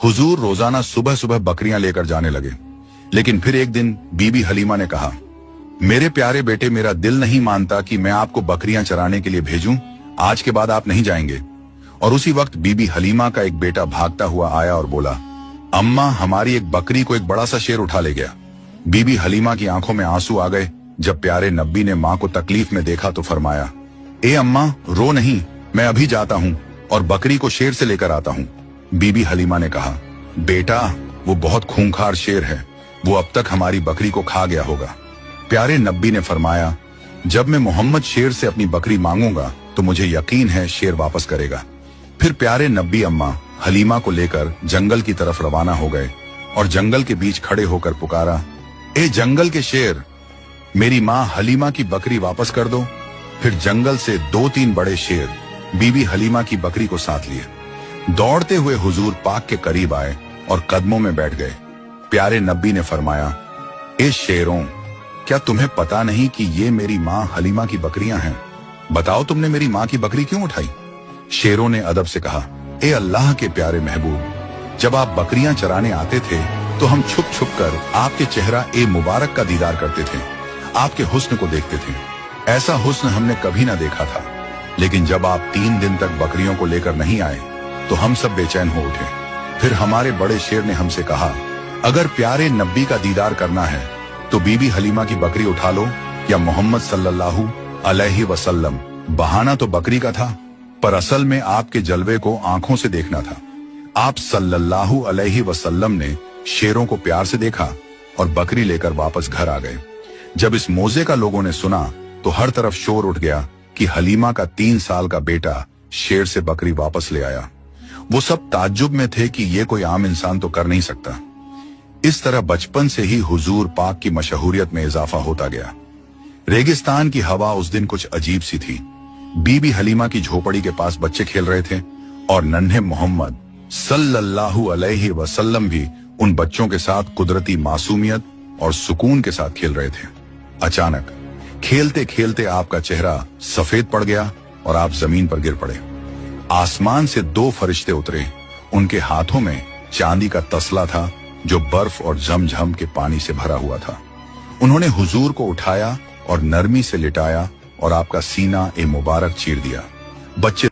हुजूर रोजाना सुबह सुबह बकरियां लेकर जाने लगे, लेकिन फिर एक दिन बीबी हलीमा ने कहा, मेरे प्यारे बेटे, मेरा दिल नहीं मानता कि मैं आपको बकरियां चराने के लिए भेजूं। आज के बाद आप नहीं जाएंगे। और उसी वक्त बीबी हलीमा का एक बेटा भागता हुआ आया और बोला, अम्मा, हमारी एक बकरी को एक बड़ा सा शेर उठा ले गया। बीबी हलीमा की आंखों में आंसू आ गए। जब प्यारे नब्बी ने मां को तकलीफ में देखा तो फरमाया, ए अम्मा, रो नहीं, मैं अभी जाता हूं और बकरी को शेर से लेकर आता हूं। बीबी हलीमा ने कहा, बेटा, वो बहुत खूंखार शेर है, वो अब तक हमारी बकरी को खा गया होगा। प्यारे नब्बी ने फरमाया, जब मैं मोहम्मद शेर से अपनी बकरी मांगूंगा तो मुझे यकीन है शेर वापस करेगा। फिर प्यारे नब्बी अम्मा हलीमा को लेकर जंगल की तरफ रवाना हो गए और जंगल के बीच खड़े होकर पुकारा, ए जंगल के शेर, मेरी माँ हलीमा की बकरी वापस कर दो। फिर जंगल से 2-3 बड़े शेर बीबी हलीमा की बकरी को साथ लिए दौड़ते हुए हुजूर पाक के करीब आए और कदमों में बैठ गए। प्यारे नब्बी ने फरमाया, ए शेरों, क्या तुम्हें पता नहीं कि ये मेरी माँ हलीमा की बकरियां हैं? बताओ, तुमने मेरी माँ की बकरी क्यों उठाई? शेरों ने अदब से कहा, ए अल्लाह के प्यारे महबूब, जब आप बकरियां चराने आते थे तो हम छुप छुप कर आपके चेहरा ए मुबारक का दीदार करते थे, आपके हुस्न को देखते थे। ऐसा हुस्न हमने कभी ना देखा था। लेकिन जब आप 3 दिन तक बकरियों को लेकर नहीं आए तो हम सब बेचैन हो उठे। फिर हमारे बड़े शेर ने हमसे कहा, अगर प्यारे नब्बी का दीदार करना है तो बीबी हलीमा की बकरी उठा लो या मोहम्मद सल्लल्लाहु अलैहि वसल्लम। बहाना तो बकरी का था, पर असल में आपके जलवे को आंखों से देखना था। आप सल्लल्लाहु अलैहि वसल्लम ने शेरों को प्यार से देखा और बकरी लेकर वापस घर आ गए। जब इस मौजे का लोगों ने सुना तो हर तरफ शोर उठ गया कि हलीमा का 3 साल का बेटा शेर से बकरी वापस ले आया। वो सब ताज्जुब में थे कि ये कोई आम इंसान तो कर नहीं सकता। इस तरह बचपन से ही हुजूर पाक की मशहूरियत में इजाफा होता गया। रेगिस्तान की हवा उस दिन कुछ अजीब सी थी। बीबी हलीमा की झोपड़ी के पास बच्चे खेल रहे थे और नन्हे मोहम्मद सल्लल्लाहु अलैहि वसल्लम भी उन बच्चों के साथ कुदरती मासूमियत और सुकून के साथ खेल रहे थे। अचानक खेलते खेलते आपका चेहरा सफेद पड़ गया और आप जमीन पर गिर पड़े। आसमान से 2 फरिश्ते उतरे। उनके हाथों में चांदी का तसला था जो बर्फ और झमझम के पानी से भरा हुआ था। उन्होंने हुजूर को उठाया और नरमी से लिटाया और आपका सीना ए मुबारक चीर दिया। बच्चे